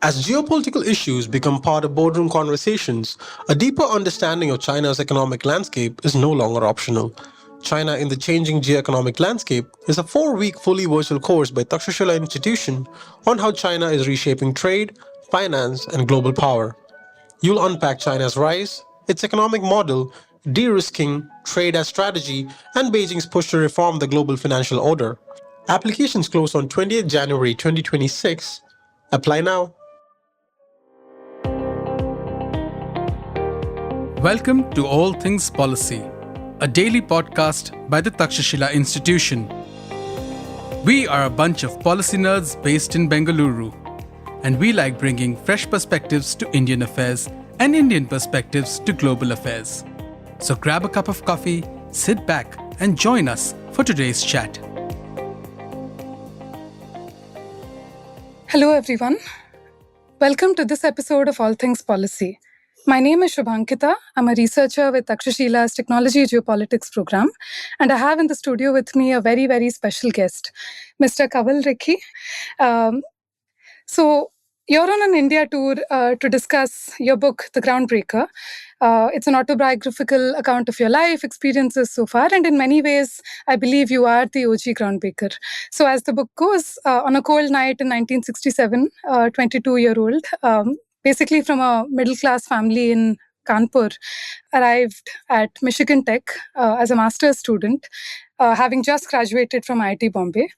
As geopolitical issues become part of boardroom conversations, a deeper understanding of China's economic landscape is no longer optional. China in the Changing Geoeconomic Landscape is a 4-week fully virtual course by Takshashila Institution on how China is reshaping trade, finance, and global power. You'll unpack China's rise, its economic model, de risking, trade as strategy, and Beijing's push to reform the global financial order. Applications close on 20th January 2026. Apply now. Welcome to All Things Policy, a daily podcast by the Takshashila Institution. We are a bunch of policy nerds based in Bengaluru, and we like bringing fresh perspectives to Indian affairs and Indian perspectives to global affairs. So grab a cup of coffee, sit back, and join us for today's chat. Hello, everyone. Welcome to this episode of All Things Policy. My name is Shobhankita. I'm a researcher with Takshashila's Technology Geopolitics program, and I have in the studio with me a very, very special guest, Mr. Kanwal Rekhi. So you're on an India tour to discuss your book, The Groundbreaker. It's an autobiographical account of your life experiences so far, and in many ways, I believe you are the OG groundbreaker. So as the book goes, on a cold night in 1967, 22-year-old, basically from a middle-class family in Kanpur, arrived at Michigan Tech as a master's student, having just graduated from IIT Bombay.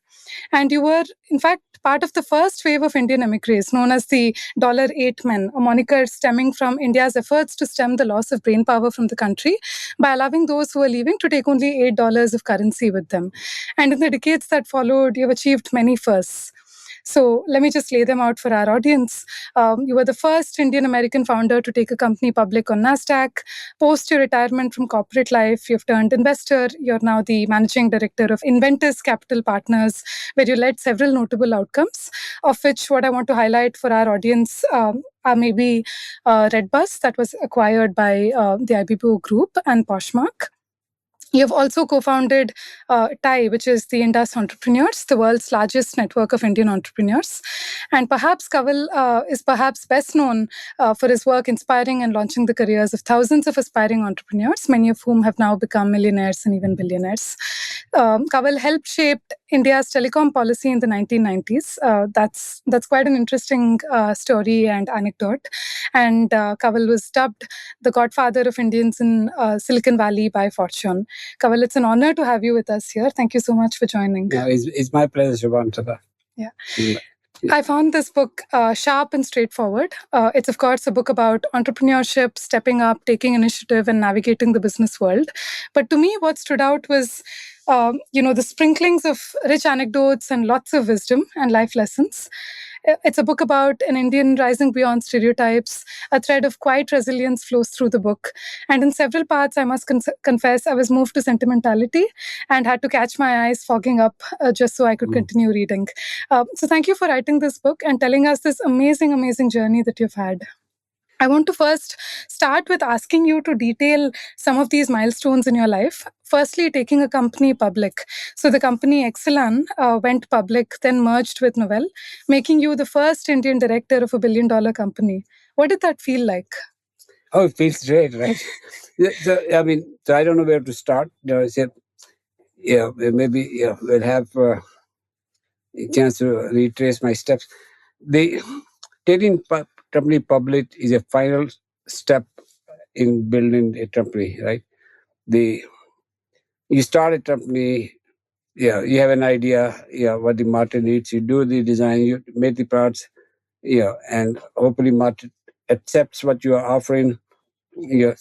And you were, in fact, part of the first wave of Indian emigres known as the $8 Men, a moniker stemming from India's efforts to stem the loss of brain power from the country by allowing those who were leaving to take only $8 of currency with them. And in the decades that followed, you've achieved many firsts. So let me just lay them out for our audience. You were the first Indian-American founder to take a company public on NASDAQ. Post your retirement from corporate life, you've turned investor. You're now the managing director of Inventus Capital Partners, where you led several notable outcomes, of which what I want to highlight for our audience are maybe Redbus, that was acquired by the IBPO Group, and Poshmark. You've also co-founded TIE, which is the Indus Entrepreneurs, the world's largest network of Indian entrepreneurs. And perhaps Kanwal is perhaps best known for his work inspiring and launching the careers of thousands of aspiring entrepreneurs, many of whom have now become millionaires and even billionaires. Kanwal helped shape India's telecom policy in the 1990s. That's quite an interesting story and anecdote. And Kanwal was dubbed the godfather of Indians in Silicon Valley by Fortune. Kanwal, it's an honor to have you with us here. Thank you so much for joining. Yeah, it's my pleasure, Shobhankita. Yeah. I found this book sharp and straightforward. It's, of course, a book about entrepreneurship, stepping up, taking initiative, and navigating the business world. But to me, what stood out was, the sprinklings of rich anecdotes and lots of wisdom and life lessons. It's a book about an Indian rising beyond stereotypes. A thread of quiet resilience flows through the book. And in several parts, I must confess, I was moved to sentimentality and had to catch my eyes fogging up just so I could continue reading. So thank you for writing this book and telling us this amazing, amazing journey that you've had. I want to first start with asking you to detail some of these milestones in your life. Firstly, taking a company public. So the company Exelan went public, then merged with Novell, making you the first Indian director of $1 billion company. What did that feel like? Oh, it feels great, right? So I don't know where to start. Maybe we'll have a chance to retrace my steps. The taking company public is a final step in building a company, right? You start a company, you have an idea, what the market needs. You do the design, you make the parts, and hopefully market accepts what you are offering. You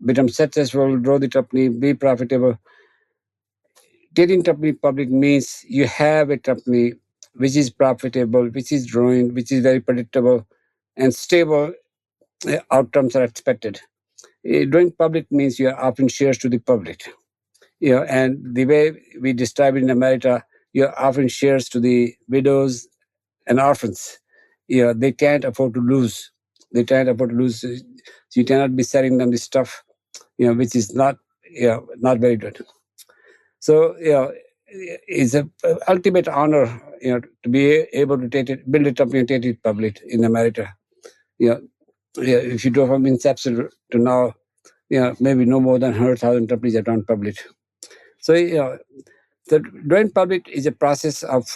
become successful, grow the company, be profitable. Getting company public means you have a company which is profitable, which is growing, which is very predictable and stable. Outcomes are expected. Going public means you are offering shares to the public. And the way we describe it in America, you're offering shares to the widows and orphans. They can't afford to lose. So you cannot be selling them the stuff, which is not very good. So, is a ultimate honor, to be able to build a company and take it public in America. If you go from inception to now, maybe no more than 100,000 companies have gone public. So, the going public is a process of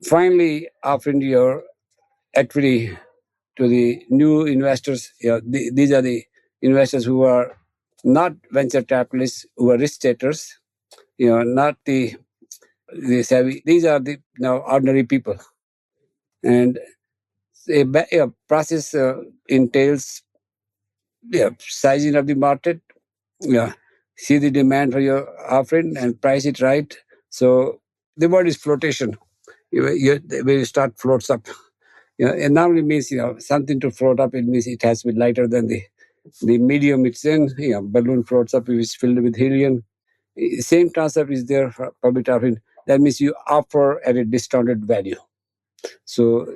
finally offering your equity to the new investors. These are the investors who are not venture capitalists, who are risk takers. Not the savvy. These are the ordinary people, and a process entails sizing of the market. See the demand for your offering and price it right. So the word is flotation. When you start floats up, it normally means something to float up. It means it has to be lighter than the medium it's in. Balloon floats up if it's filled with helium. Same concept is there for public offering. That means you offer at a discounted value. So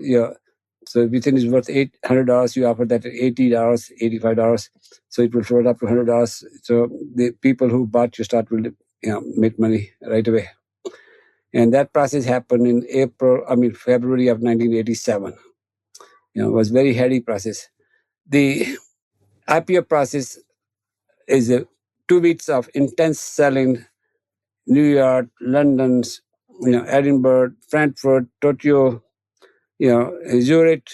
so if you think it's worth $800, you offer that at $80, $85. So it will float up to $100. So the people who bought your stock will make money right away. And that process happened in February of 1987. It was very heady process. The IPO process is 2 weeks of intense selling. New York, London, Edinburgh, Frankfurt, Tokyo, Zurich,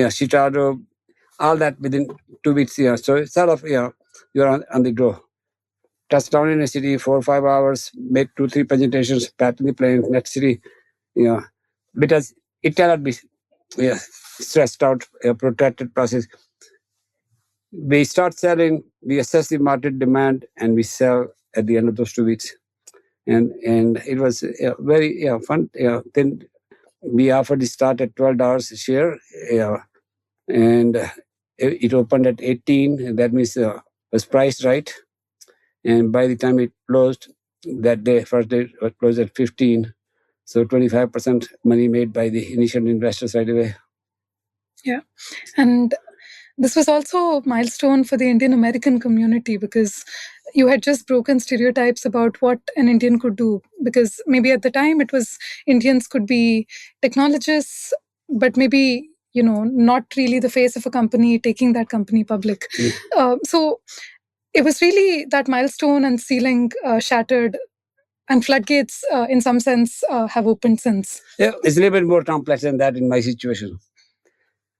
Chicago, all that within 2 weeks. So it's sort of you're on the go. Touchdown in a city, 4 or 5 hours, make 2-3 presentations, back in the plane, next city. Because it cannot be stressed out, a protracted process. We start selling, we assess the market demand, and we sell at the end of those 2 weeks. And it was very fun. Then we offered the start at $12 a share, and it opened at 18. And that means was priced right. And by the time it closed that day, first day, it closed at 15. So 25% money made by the initial investors right away. Yeah, and this was also a milestone for the Indian American community because you had just broken stereotypes about what an Indian could do. Because maybe at the time it was Indians could be technologists, but maybe not really the face of a company, taking that company public. So it was really that milestone and ceiling shattered, and floodgates, in some sense, have opened since. Yeah, it's a little bit more complex than that in my situation.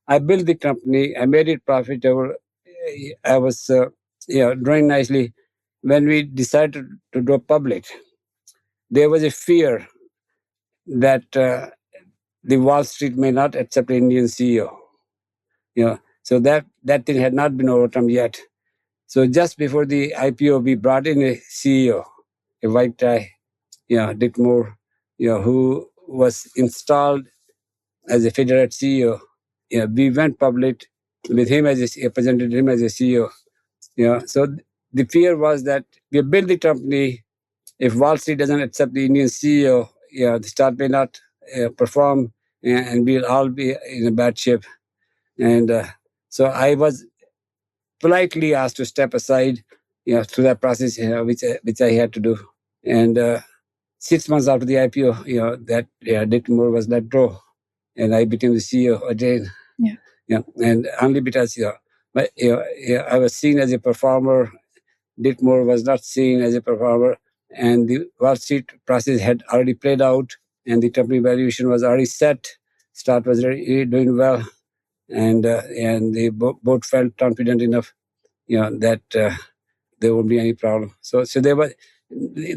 I built the company. I made it profitable. I was growing nicely. When we decided to go public, there was a fear that the Wall Street may not accept an Indian CEO. So that thing had not been overcome yet. So just before the IPO, we brought in a CEO, a white guy, Dick Moore, who was installed as a federal CEO. We went public with him presented him as a CEO. So the fear was that we build the company. If Wall Street doesn't accept the Indian CEO, the stock may not perform, and we'll all be in a bad shape. And so I was politely asked to step aside, through that process, which I had to do. And 6 months after the IPO, that Dick Moore was let go, and I became the CEO again. And only because I was seen as a performer. Dick Moore was not seen as a performer, and the Wall Street process had already played out, and the company valuation was already set. Stock was really doing well, and they both felt confident enough, that there won't be any problem. So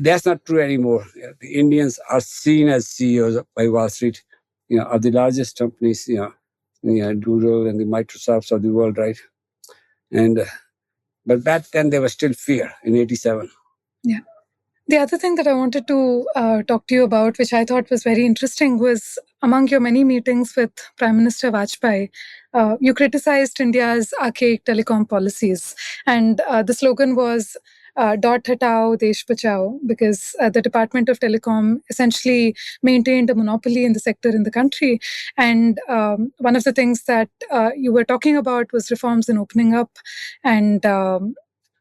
that's not true anymore. The Indians are seen as CEOs by Wall Street, of the largest companies, Google and the Microsofts of the world, right? And but back then there was still fear in '87. Yeah. The other thing that I wanted to talk to you about, which I thought was very interesting, was among your many meetings with Prime Minister Vajpayee, you criticized India's archaic telecom policies. And the slogan was, dot hatao, desh bachao, because the Department of Telecom essentially maintained a monopoly in the sector in the country. And one of the things that you were talking about was reforms in opening up and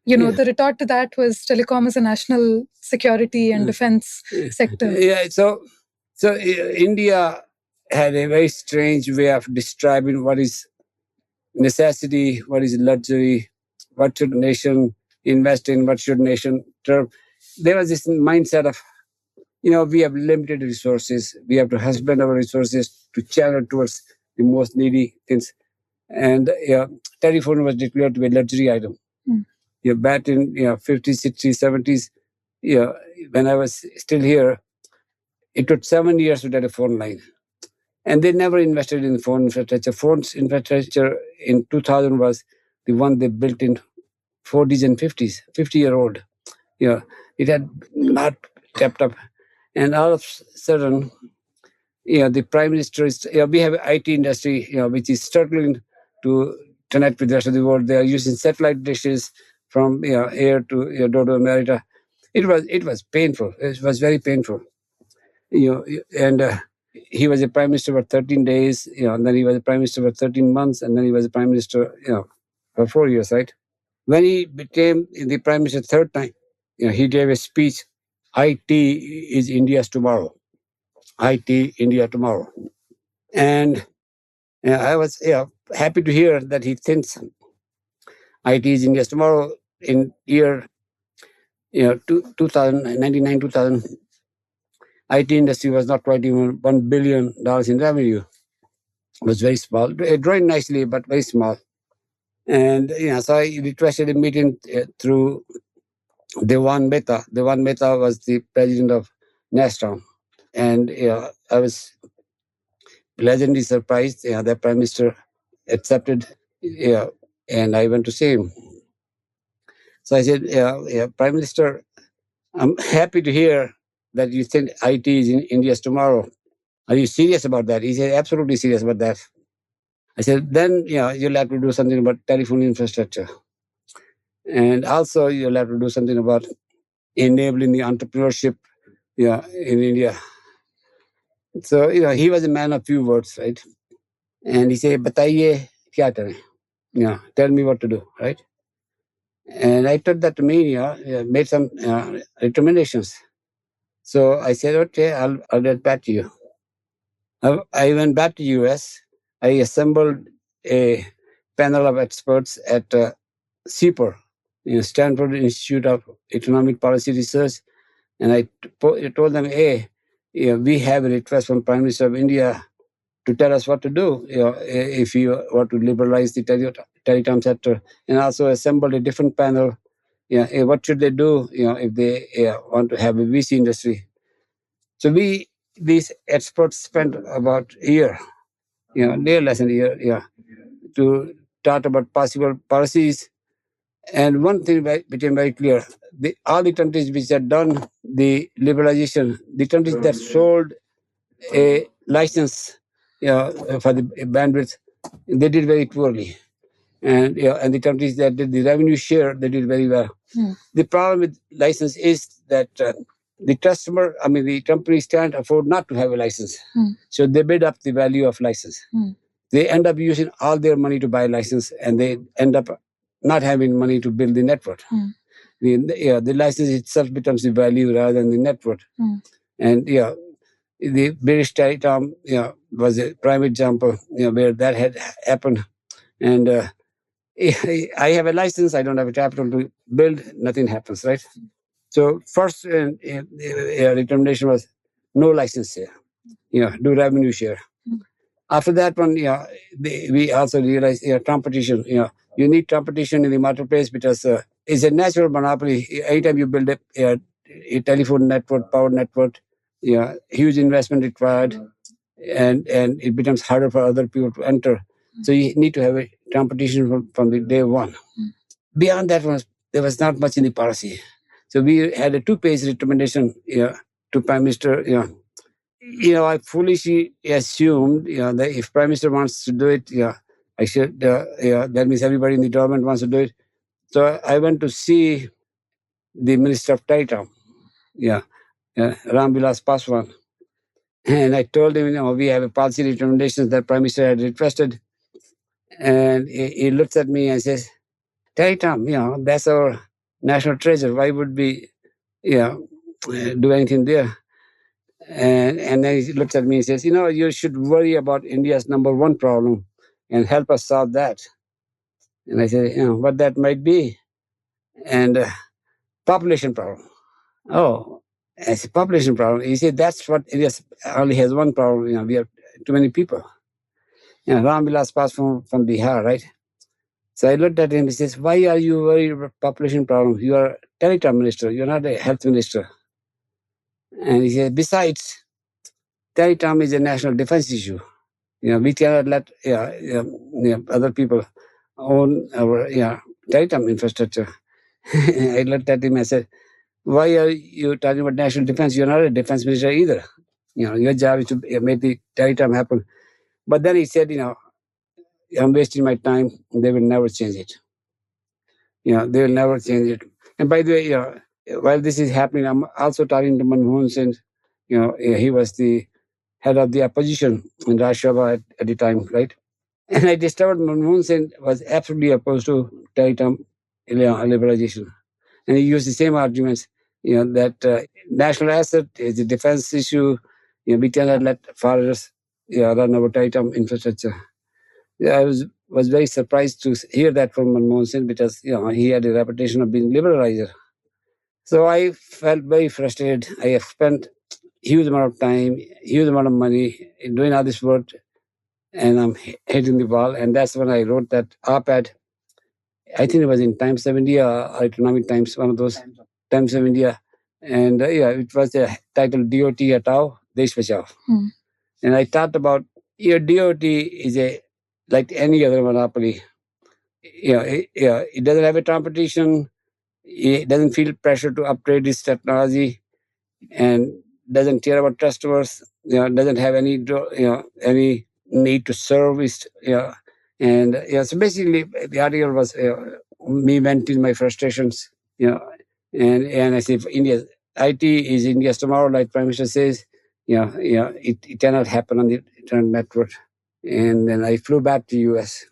The retort to that was telecom is a national security and defense sector. Yeah, so India had a very strange way of describing what is necessity, what is luxury, what should nation invest in, what should nation term. There was this mindset of, we have limited resources. We have to husband our resources to channel towards the most needy things. And telephone was declared to be a luxury item. Back in 50s, 60s, 70s, when I was still here, it took 7 years to get a phone line. And they never invested in phone infrastructure. Phones infrastructure in 2000 was the one they built in 40s and 50s, 50-year-old. It had not kept up. And all of a sudden, the prime minister is, we have an IT industry, which is struggling to connect with the rest of the world. They are using satellite dishes from here to door to America. It was painful. It was very painful. And he was a prime minister for 13 days, and then he was a prime minister for 13 months, and then he was a prime minister, for 4 years, right? When he became the prime minister third time, he gave a speech, IT is India's tomorrow. IT, India tomorrow. And I was happy to hear that he thinks IT is India's tomorrow. In year 1999, 2000, IT industry was not quite even $1 billion in revenue. It was very small, growing nicely, but very small. And so I requested a meeting through Dewan Mehta. Dewan Mehta was the president of NASDAQ. And I was pleasantly surprised. The prime minister accepted, and I went to see him. So I said, Prime Minister, I'm happy to hear that you think IT is in India's tomorrow. Are you serious about that? He said, absolutely serious about that. I said, then you'll have to do something about telephone infrastructure. And also you'll have to do something about enabling the entrepreneurship in India. So, he was a man of few words, right? And he said, Bataiye kya kare? Tell me what to do, right? And I took that to me, made some recommendations. So I said, okay, I'll get back to you. I went back to US. I assembled a panel of experts at CEPR, Stanford Institute of Economic Policy Research. And I told them, hey, we have a request from Prime Minister of India to tell us what to do if you want to liberalize the telecom sector. And also assembled a different panel. What should they do if they want to have a VC industry? So these experts spent about a year, near less than a year, to talk about possible policies. And one thing became very clear. All the countries which had done the liberalization, the countries that sold a license for the bandwidth, they did very poorly. And the countries that did the revenue share, they did very well. The problem with license is that the companies can't afford not to have a license. So they bid up the value of license. They end up using all their money to buy a license, and they end up not having money to build the network. The license itself becomes the value rather than the network. And the British telecom was a prime example where that had happened. And I have a license, I don't have a capital to build, nothing happens, right? So first recommendation was no license here, do revenue share. After that one, we also realized competition. You need competition in the marketplace because it's a natural monopoly. Anytime you build a telephone network, power network, huge investment required, and it becomes harder for other people to enter. So you need to have a competition from the day one. Beyond that, there was not much in the policy. So we had a 2-page recommendation to Prime Minister. I foolishly assumed that if Prime Minister wants to do it, I should. That means everybody in the government wants to do it. So I went to see the Minister of Telecom, Ram Vilas Paswan, and I told him, we have a policy recommendations that Prime Minister had requested, and he looks at me and says, Telecom, that's our national treasure. Why would we, do anything there? And then he looks at me and says, you should worry about India's number one problem and help us solve that. And I said, what that might be. And population problem. Oh, I said, population problem. He said, that's what India only has one problem. We have too many people. Ram Vilas Paswan from Bihar, right? So I looked at him and he says, why are you worried about population problem? You are a telecom minister. You're not a health minister. And he said, besides, telecom is a national defense issue. We cannot let other people own our telecom infrastructure. I looked at him and said, why are you talking about national defense? You're not a defense minister either. Your job is to make the telecom happen. But then he said, I'm wasting my time. They will never change it. They will never change it. And by the way, while this is happening, I'm also talking to Manmohan Singh. He was the head of the opposition in Rajya Sabha at the time, right? And I discovered Manmohan Singh was absolutely opposed to telecom liberalization. And he used the same arguments, that national asset is a defense issue. We cannot let foreigners run our telecom infrastructure. I was very surprised to hear that from Manmohan Singh because he had a reputation of being liberalizer. So I felt very frustrated. I have spent huge amount of time, huge amount of money in doing all this work, and I'm hitting the wall. And that's when I wrote that op-ed. I think it was in Times of India or Economic Times, one of those Times of India. And it was titled DOT Hatao, Desh Bachao. And I thought about your DOT is like any other monopoly. It doesn't have a competition. It doesn't feel pressure to upgrade its technology, and doesn't care about customers. Doesn't have any any need to service. And so basically the article was me venting my frustrations. And I say, India, IT is India's tomorrow, like Prime Minister says. It cannot happen on the internet network. And then I flew back to US.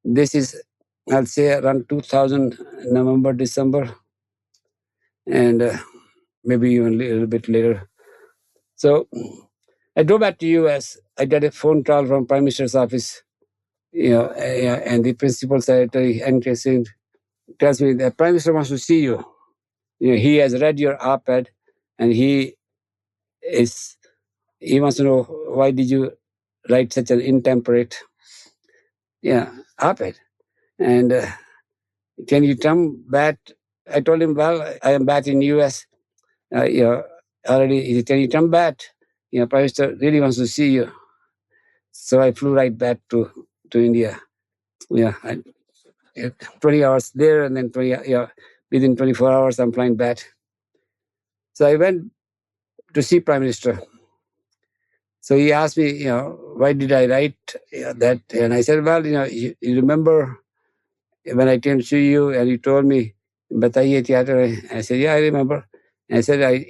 This is, I'll say, around 2000 November, December, and maybe even a little bit later. So I drove back to US. I got a phone call from Prime Minister's office, and the principal secretary tells me the Prime Minister wants to see you. He has read your op-ed, and he wants to know, why did you write such an intemperate op-ed? And can you come back? I told him, well, I am back in US. Already. He said, can you come back? Prime Minister really wants to see you. So I flew right back to India. 20 hours there, and then within 24 hours, I'm flying back. So I went to see Prime Minister. So he asked me, why did I write that? And I said, well, you remember when I came to see you and you told me, Bataiye theater? I said, yeah, I remember. And I said, I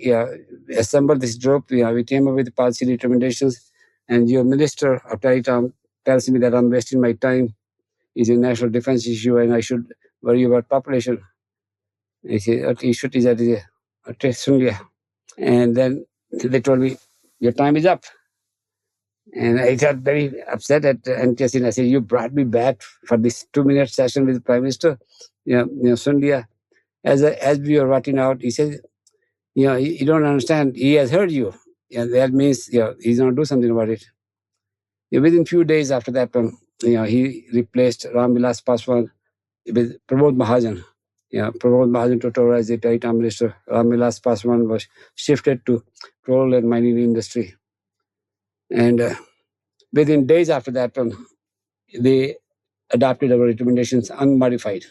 assembled this group. We came up with policy recommendations. And your Minister of Telecom tells me that I'm wasting my time. It's a national defense issue and I should worry about population. I said, issue is that and then they told me, your time is up. And I got very upset at NTS. I said, you brought me back for this 2-minute session with the Prime Minister. Sundia, as we were writing out, he said, you don't understand. He has heard you. That means he's going to do something about it. Within few days after that, he replaced Ram Vilas Paswan with Pramod Mahajan. Pramod Mahajan took over as the telecom minister. Ram Vilas Paswan was shifted to coal and mining industry. And within days after that, they adopted our recommendations unmodified.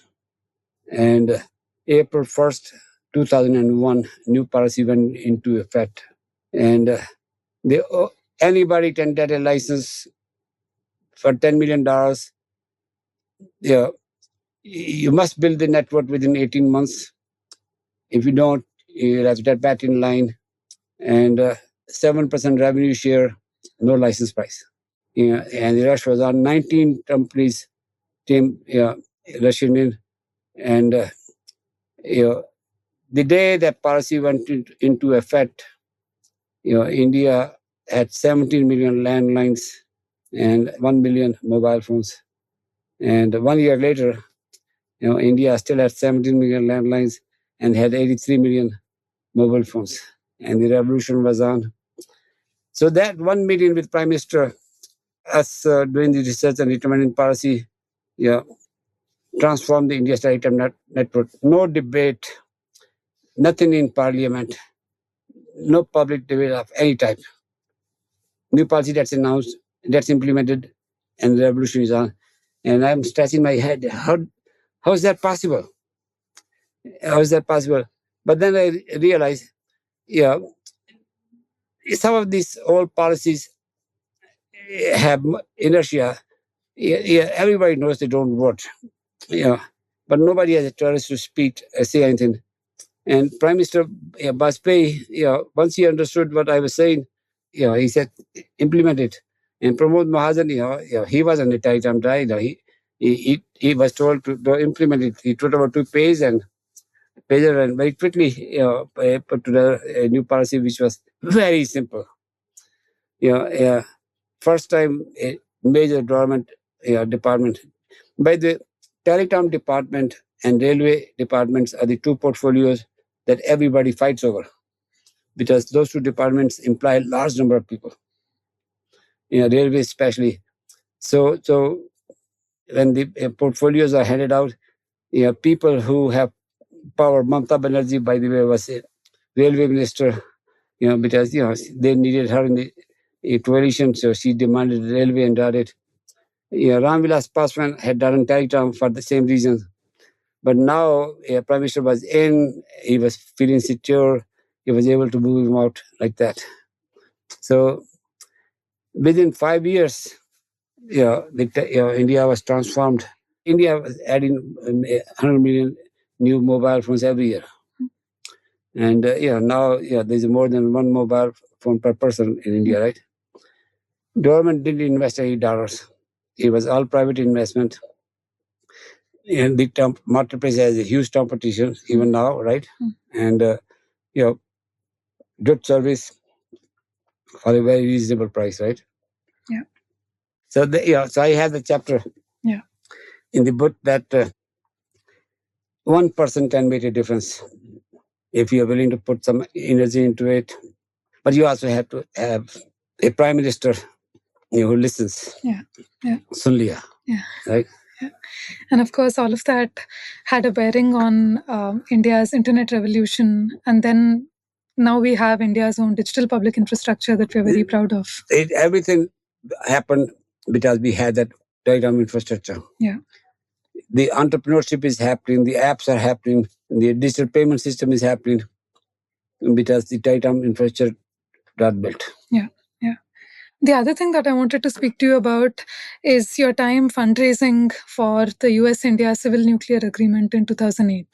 And April 1st, 2001, new policy went into effect. And anybody can get a license for $10 million. You must build the network within 18 months. If you don't, you'll have to get back in line. And 7% revenue share, no license price. And the rush was on. 19 companies came rushing in. And The day that policy went into effect, India had 17 million landlines and 1 million mobile phones. And 1 year later, India still had 17 million landlines and had 83 million mobile phones. And the revolution was on. So that 1 million with Prime Minister, us doing the research and implementing policy, transformed the India telecom network. No debate, nothing in parliament, no public debate of any type. New policy that's announced, that's implemented, and the revolution is on. And I'm scratching my head. How is that possible? How is that possible? But then I realized, some of these old policies have inertia. Everybody knows they don't vote. But nobody has a courage to speak, say anything. And Prime Minister Bajpayee, once he understood what I was saying, he said, implement it. And Pramod Mahajan, he was on the telecom drive. He was told to implement it. He put over 2 pages and very quickly put to the new policy, which was very simple. First time a major government department. By the telecom department and railway departments are the 2 portfolios that everybody fights over, because those 2 departments imply a large number of people, railway especially. So when the portfolios are handed out, people who have power, Mamata Banerjee, by the way, was a railway minister, because they needed her in the coalition, so she demanded the railway and got it. Ram Vilas Paswan had done telecom for the same reason. But now Prime Minister was in, he was feeling secure, he was able to move him out like that. So within 5 years, India was transformed. India was adding 100 million new mobile phones every year. And now there's more than 1 mobile phone per person in India, right? Government didn't invest any dollars. It was all private investment. And the marketplace has a huge competition even now, right? And good service for a very reasonable price, right? Yeah. So so I have the chapter in the book that 1% can make a difference if you are willing to put some energy into it. But you also have to have a prime minister who listens. Yeah. Sun liya. Yeah. Right? Yeah. And of course, all of that had a bearing on India's internet revolution. And then now we have India's own digital public infrastructure that we're very proud of. Everything happened because we had that telecom infrastructure. Yeah. The entrepreneurship is happening, the apps are happening, the digital payment system is happening because the telecom infrastructure got built. Yeah. The other thing that I wanted to speak to you about is your time fundraising for the US-India Civil Nuclear Agreement in 2008.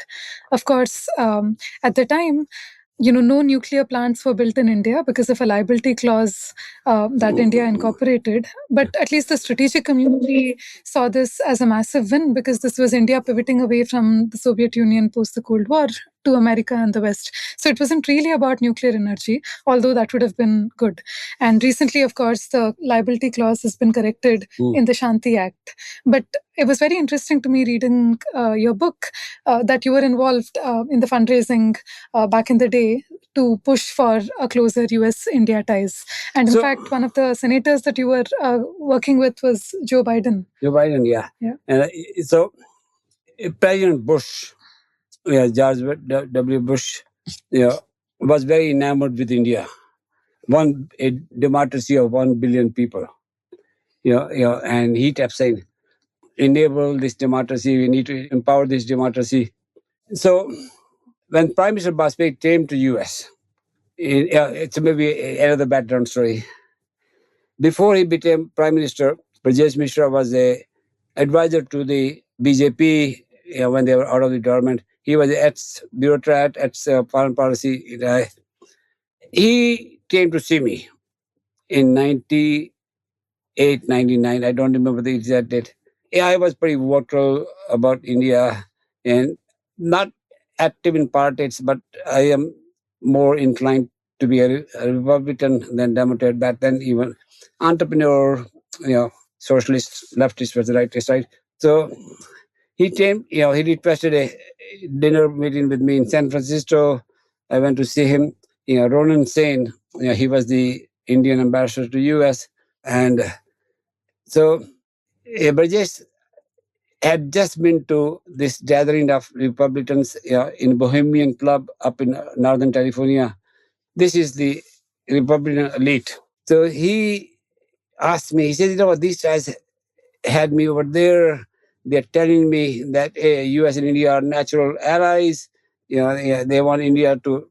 Of course, at the time, no nuclear plants were built in India because of a liability clause that India incorporated. But at least the strategic community saw this as a massive win, because this was India pivoting away from the Soviet Union post the Cold War to America and the West. So it wasn't really about nuclear energy, although that would have been good. And recently, of course, the liability clause has been corrected in the Shanti Act. But it was very interesting to me reading your book that you were involved in the fundraising back in the day to push for a closer US-India ties. And in fact, one of the senators that you were working with was Joe Biden. Joe Biden, yeah. And so President Bush, George W. Bush, was very enamored with India. A democracy of 1 billion people. And he kept saying, enable this democracy, we need to empower this democracy. So when Prime Minister Bajpayee came to US, it's maybe another background story. Before he became Prime Minister, Brajesh Mishra was a advisor to the BJP when they were out of the government. He was an ex-bureaucrat, ex-foreign policy guy. He came to see me in 98, 99. I don't remember the exact date. I was pretty vocal about India and not active in politics, but I am more inclined to be a Republican than Democrat back then. Even entrepreneur, socialist, leftist was the rightist, right? So he came, he requested a dinner meeting with me in San Francisco. I went to see him. Ronan Sain, he was the Indian ambassador to US. And so Brajesh had just been to this gathering of Republicans in Bohemian Club up in Northern California. This is the Republican elite. So he asked me, he said, these guys had me over there. They're telling me that US and India are natural allies. They want India to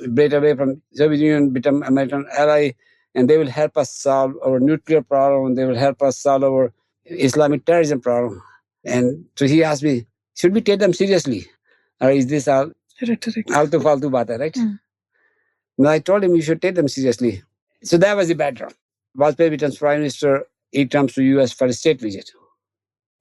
break away from Soviet Union, become American ally, and they will help us solve our nuclear problem. They will help us solve our Islamic terrorism problem. And so he asked me, should we take them seriously? Or is this all altu faltu bata, right? No, I told him you should take them seriously. So that was the background. Vajpayee becomes Prime Minister. He comes to US for a state visit.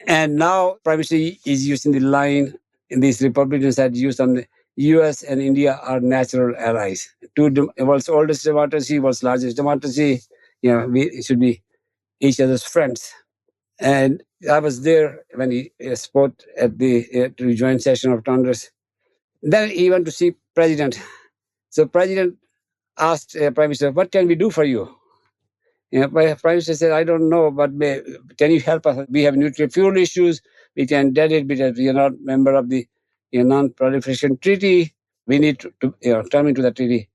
And now Prime Minister is using the line these Republicans had used on the US and India are natural allies. World's oldest democracy, world's largest democracy. We should be each other's friends. And I was there when he spoke at the joint session of Congress. Then he went to see President. So President asked Prime Minister, what can we do for you? Prime Minister said, I don't know, but can you help us? We have nuclear fuel issues. We can dead it because we are not member of the non-proliferation treaty. We need to come into the treaty.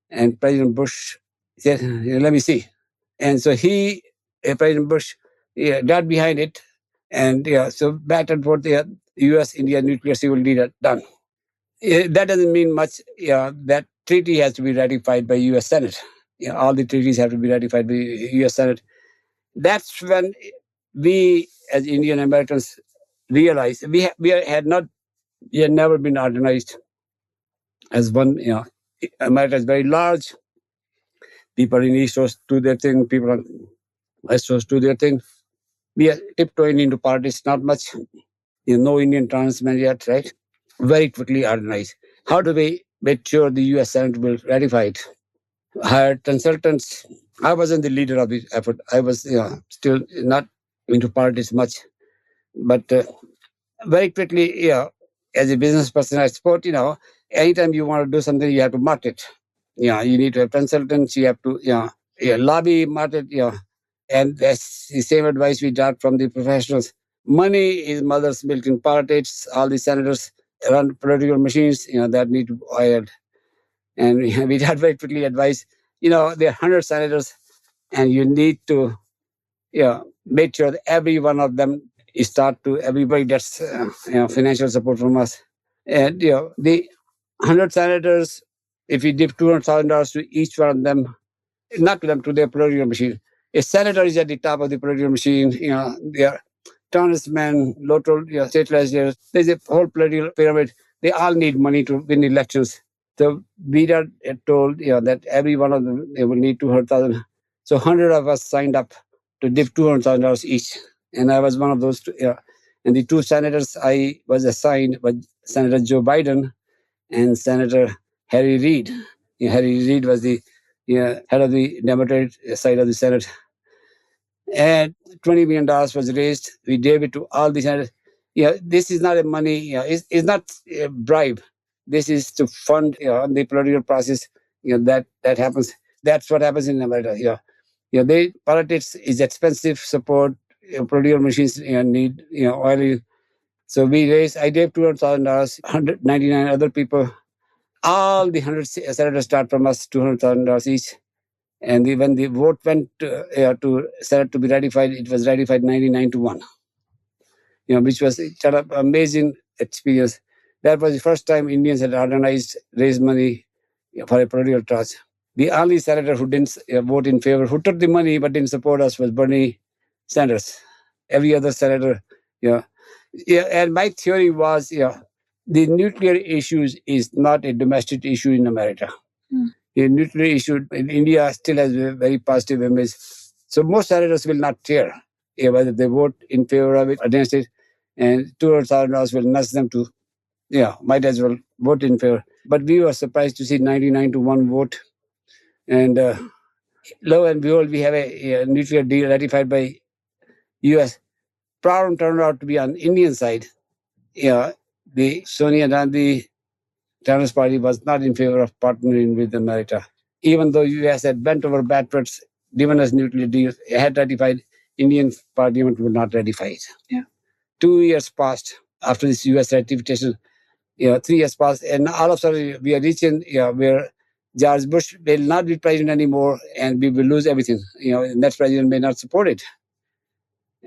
And President Bush said, let me see. And so President Bush got behind it. And so back and forth, the US-India nuclear civil deal done. That doesn't mean much. That treaty has to be ratified by US Senate. All the treaties have to be ratified by US Senate. That's when we, as Indian Americans, realized we had never been organized as one. America is very large. People in East Coast do their thing. People on West Coast do their thing. We are tiptoeing into politics, not much. There's no Indian transman yet, right? Very quickly organized. How do we make sure the US Senate will ratify it? Hired consultants. I wasn't the leader of the effort. I was still not into politics much. But very quickly, as a business person, I support, anytime you want to do something, you have to market. You need to have consultants. You have to, lobby, market, And that's the same advice we got from the professionals. Money is mother's milk in politics. All the senators run political machines, that need to be oiled. And we got very quickly advice, there are 100 senators, and you need to make sure that every one of them everybody gets financial support from us. And the 100 senators, if we give $200,000 to each one of them, not to them, to their political machine. A senator is at the top of the political machine. They are congressmen, local state legislators. There's a whole political pyramid. They all need money to win elections. So we are told that every one of them, they will need 200,000. So 100 of us signed up to give $200,000 each. And I was one of those two. And the two senators I was assigned was Senator Joe Biden and Senator Harry Reid. Harry Reid was the head of the Democratic side of the Senate. And $20 million was raised. We gave it to all the senators. This is not a money, it's not a bribe. This is to fund the political process that happens. That's what happens in America. Politics is expensive support. Political machines need oil. So I gave $200,000, 199 other people. All the 100 senators start from us, $200,000 each. And when the vote went to Senate to be ratified, it was ratified 99-1. Which was kind of amazing experience. That was the first time Indians had organized, raised money for a political cause. The only senator who didn't vote in favor, who took the money but didn't support us, was Bernie Sanders. Every other senator, And my theory was, the nuclear issues is not a domestic issue in America. The nuclear issue in India still has a very positive image. So most senators will not care whether they vote in favor of it or against it. And $200,000 will nudge them to might as well vote in favor. But we were surprised to see 99 to 1 vote. And lo and behold, we have a nuclear deal ratified by U.S. Problem turned out to be on Indian side. The Sonia Gandhi Congress Party was not in favor of partnering with America. Even though U.S. had bent over backwards, given us nuclear deals, it had ratified, Indian Parliament would not ratify it. Yeah. 2 years passed after this U.S. ratification. 3 years passed, and all of a sudden we are reaching where George Bush will not be president anymore, and we will lose everything. The next president may not support it.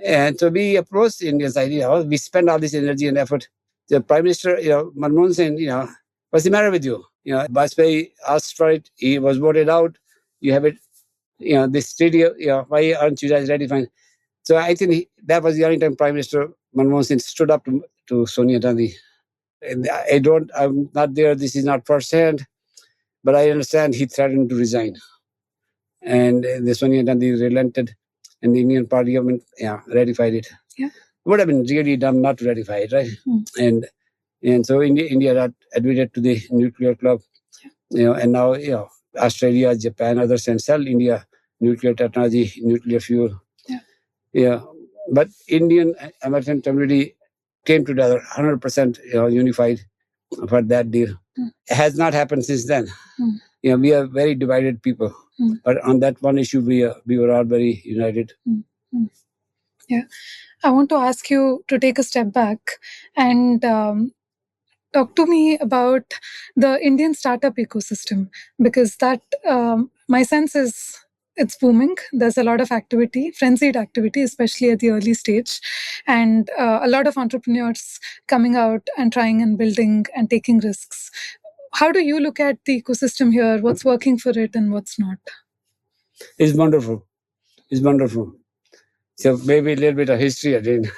And so we approached Indian side. We spend all this energy and effort. The Prime Minister, Manmohan Singh, what's the matter with you? Vajpayee asked for it. He was voted out. You have it. This treaty. Why aren't you guys ratifying? So I think that was the only time Prime Minister Manmohan Singh stood up to Sonia Gandhi. And I'm not there. This is not firsthand, but I understand he threatened to resign. And the Sonia Gandhi relented, and the Indian Parliament ratified it. Yeah. It would have been really dumb not to ratify it, right? And so India got admitted to the nuclear club. And now Australia, Japan, others and sell India nuclear technology, nuclear fuel. But Indian American community came together 100% unified for that deal. It has not happened since then. We are very divided people, but on that one issue, we were all very united. Yeah, I want to ask you to take a step back and talk to me about the Indian startup ecosystem, because that my sense is it's booming. There's a lot of activity, frenzied activity, especially at the early stage, and a lot of entrepreneurs coming out and trying and building and taking risks. How do you look at the ecosystem here? What's working for it and what's not? It's wonderful. It's wonderful. So maybe a little bit of history again.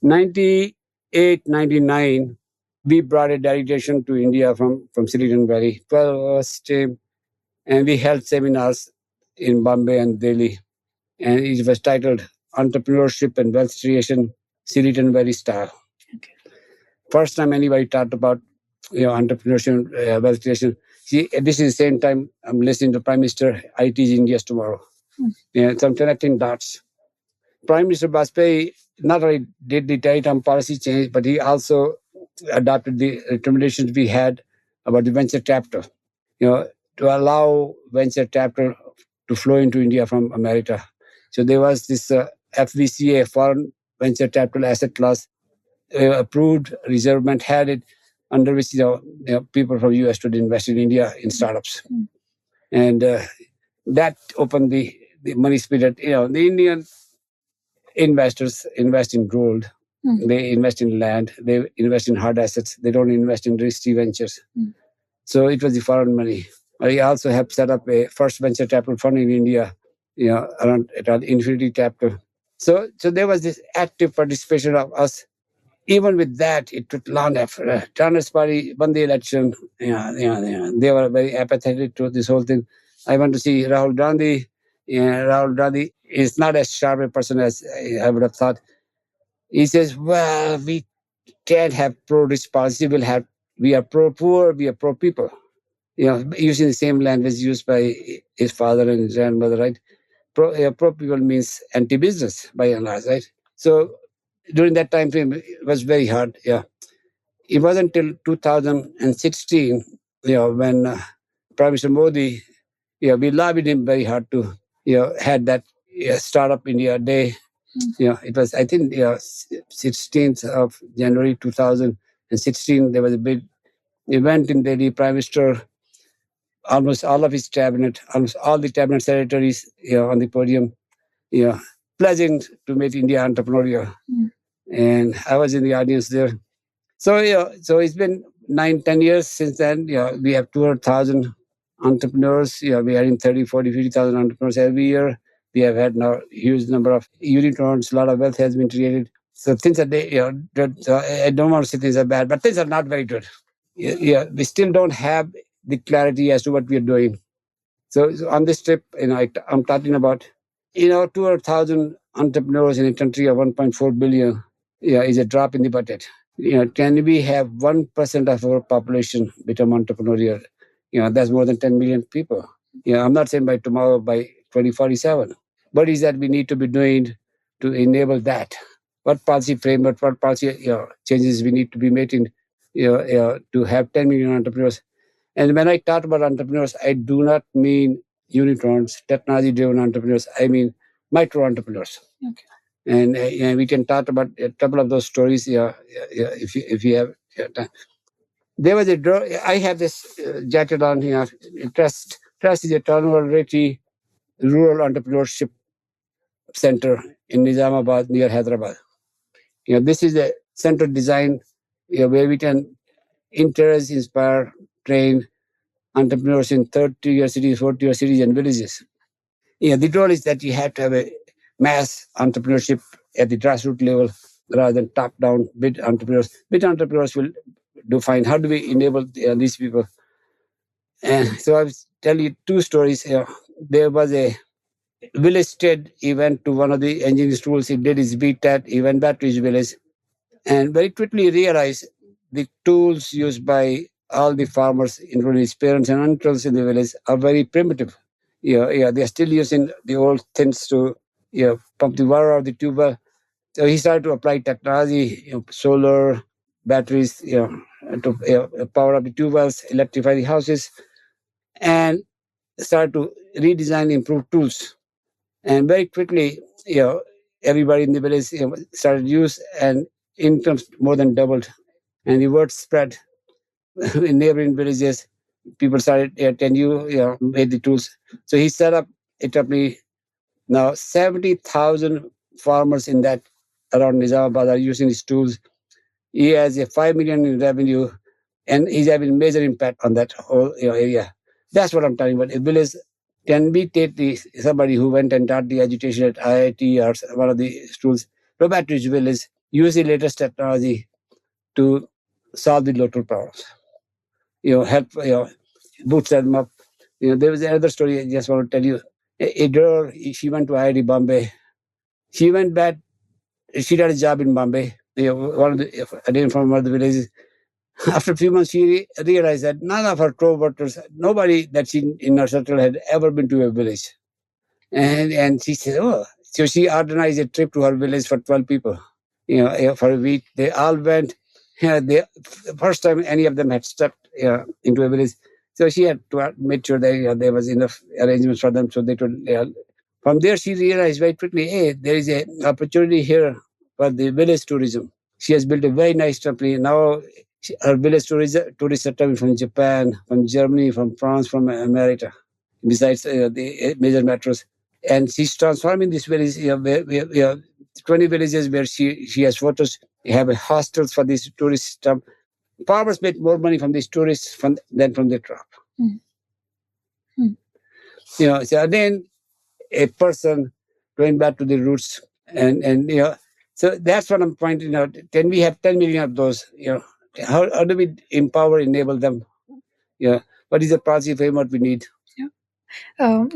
98, 99, we brought a delegation to India from Silicon Valley, 12 of us came, and we held seminars in Bombay and Delhi. And it was titled Entrepreneurship and Wealth Creation, Silicon Valley Style. Okay. First time anybody talked about entrepreneurship, wealth creation. See, this is the same time I'm listening to Prime Minister, IT is India's tomorrow. So I'm connecting dots. Prime Minister Vajpayee not only did the telecom policy change, but he also adopted the recommendations we had about the venture capital, to allow venture capital to flow into India from America. So there was this FVCA, Foreign Venture Capital Asset Class, approved, Reserve Bank had it, under which people from US would invest in India in startups. And that opened the money spigot. The Indian investors invest in gold. They invest in land. They invest in hard assets. They don't invest in risky ventures. So it was the foreign money. I also helped set up a first venture capital fund in India, around Infinity Capital. So there was this active participation of us. Even with that, it took long effort. Congress Party won the election. They were very apathetic to this whole thing. I went to see Rahul Gandhi. Rahul Gandhi is not as sharp a person as I would have thought. He says, well, we can't have pro-rich policy. We are pro-poor, we are pro-people. Using the same language used by his father and his grandmother, right? Pro-people means anti-business by and large, right? So during that time frame, it was very hard. It wasn't until 2016, when Prime Minister Modi, we lobbied him very hard to, had that Startup India Day. It was, I think, 16th of January 2016. There was a big event in Delhi. Prime Minister, almost all of his cabinet, almost all the cabinet secretaries, on the podium, pledging to make India entrepreneurial. And I was in the audience there. So, so it's been 9-10 years since then. We have 200,000 entrepreneurs. We are in 30, 40, 50,000 entrepreneurs every year. We have had now huge number of unicorns. A lot of wealth has been created. So things are, good. So I don't want to say things are bad, but things are not very good. We still don't have the clarity as to what we are doing. So on this trip, I'm talking about, 200,000 entrepreneurs in a country of 1.4 billion. Is a drop in the bucket. Can we have 1% of our population become entrepreneurial? That's more than 10 million people. I'm not saying by tomorrow, by 2047. What is that we need to be doing to enable that? What policy framework, what policy changes we need to be making to have 10 million entrepreneurs? And when I talk about entrepreneurs, I do not mean unicorns, technology-driven entrepreneurs. I mean micro entrepreneurs. Okay. And we can talk about a couple of those stories. If you have time. There was a draw. I have this jotted on here. Trust is a Kanwal Rekhi rural entrepreneurship center in Nizamabad near Hyderabad. This is a center designed where we can encourage, inspire, train entrepreneurs in third-tier cities, fourth-tier cities, and villages. The goal is that you have to have a mass entrepreneurship at the grassroots level rather than top-down big entrepreneurs. Big entrepreneurs will do fine. How do we enable these people? And so I will tell you two stories. There was a village trade event to one of the engineering schools. He did his BTET. He went back to his village and very quickly realized the tools used by all the farmers, including his parents and uncles in the village, are very primitive. They're still using the old things to pump the water out of the tube. So he started to apply technology, solar, batteries, to power up the tube wells, electrify the houses, and started to redesign, improve tools. And very quickly, everybody in the village started use, and incomes more than doubled. And the word spread in neighboring villages. People started, can you made the tools? So he set up a company. Now 70,000 farmers in that around Nizamabad are using his tools. He has a 5 million in revenue, and he's having major impact on that whole area. That's what I'm talking about. A village can be take somebody who went and taught the education at IIT or one of the schools, go back to his village, use the latest technology to solve the local problems. Help bootstrap them up. There was another story I just want to tell you. A girl, she went to IIT Bombay. She went back. She got a job in Bombay. One of the from one of the villages. After a few months, she realized that none of her co-workers, nobody that she in her circle had ever been to a village. And she said, oh, so she organized a trip to her village for 12 people. For a week, they all went. The first time any of them had stepped into a village, so she had to make sure that there was enough arrangements for them so they could. From there, she realized very quickly, hey, there is an opportunity here for the village tourism. She has built a very nice company. Now, her village tourists are coming from Japan, from Germany, from France, from America, besides the major metros. And she's transforming this village. 20 villages where she has photos. They have hostels for these tourists. Farmers make more money from these tourists than from their crop. So then a person going back to the roots and so that's what I'm pointing out. Can we have 10 million of those? How do we empower, enable them? What is the policy framework we need?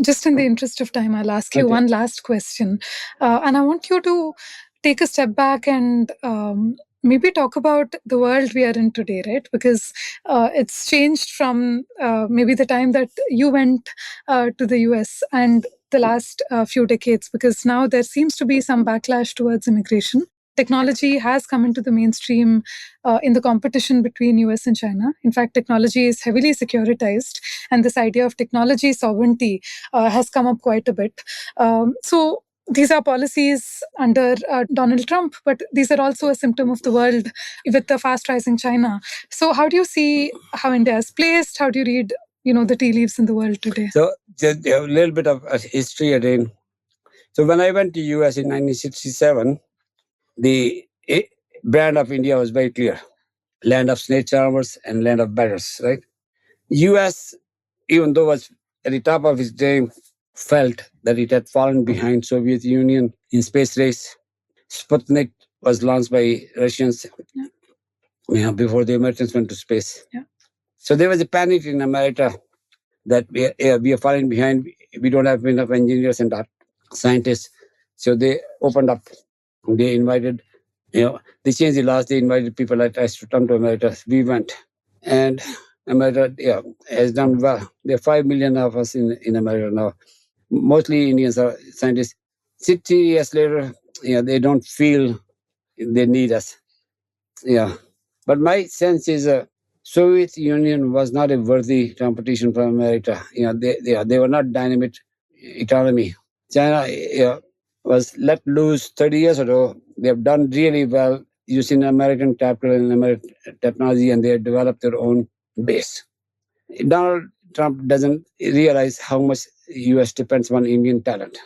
Just in the interest of time, I'll ask you one last question. And I want you to take a step back and maybe talk about the world we are in today, right? Because it's changed from maybe the time that you went to the US and the last few decades, because now there seems to be some backlash towards immigration. Technology has come into the mainstream in the competition between US and China. In fact, technology is heavily securitized, and this idea of technology sovereignty has come up quite a bit. So these are policies under Donald Trump, but these are also a symptom of the world with the fast-rising China. So how do you see how India is placed? How do you read, the tea leaves in the world today? So just a little bit of history again. So when I went to US in 1967, the brand of India was very clear. Land of snake charmers and land of beggars, right? US, even though was at the top of its game, felt that it had fallen behind Soviet Union in space race. Sputnik was launched by Russians before the Americans went to space. So there was a panic in America that we are falling behind. We don't have enough engineers and scientists. So they opened up. They invited They changed the laws. They invited people like us to come to America. We went. And America has done well. There are 5 million of us in America now. Mostly Indians are scientists. 60 years later, they don't feel they need us. But my sense is Soviet Union was not a worthy competition for America. They were not dynamic economy. China was let loose 30 years ago. They have done really well using American capital and American technology, and they have developed their own base. Donald Trump doesn't realize how much U.S. depends on Indian talent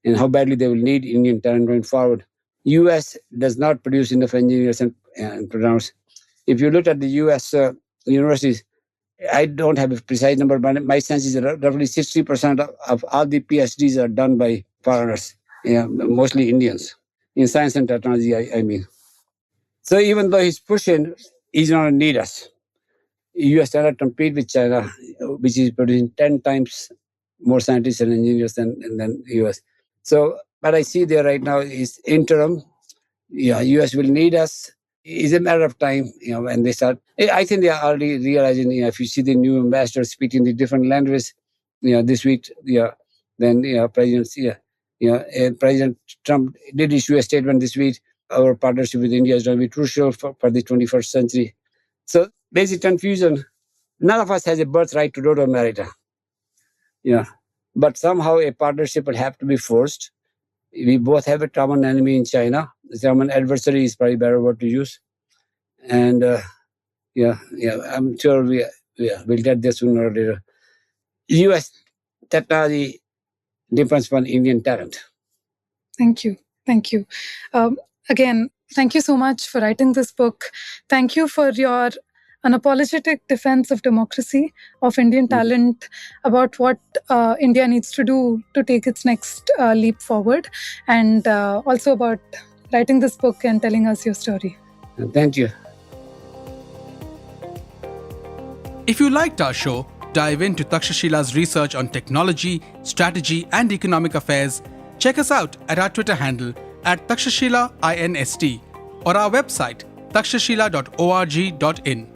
and how badly they will need Indian talent going forward. U.S. does not produce enough engineers and programmers. If you look at the U.S. Universities, I don't have a precise number, but my sense is that roughly 60% of all the PhDs are done by foreigners, mostly Indians, in science and technology, I mean. So even though he's pushing, he's not going to need us. U.S. cannot compete with China, which is producing 10 times more scientists and engineers than U.S. So what I see there right now is interim. U.S. will need us. It's a matter of time, when they start. I think they are already realizing, if you see the new ambassador speaking the different languages, this week, then, President Trump did issue a statement this week. Our partnership with India is going to be crucial for the 21st century. So basic confusion. None of us has a birthright to go to America. But somehow a partnership will have to be forced. We both have a common enemy in China. The common adversary is probably a better word to use. And I'm sure we'll get there sooner or later. U.S. technology depends on Indian talent. Thank you. Again, thank you so much for writing this book. Thank you for your unapologetic defense of democracy, of Indian talent, about what India needs to do to take its next leap forward, and also about writing this book and telling us your story. Thank you. If you liked our show, dive into Takshashila's research on technology, strategy, and economic affairs. Check us out at our Twitter handle @TakshashilaINST or our website takshashila.org.in.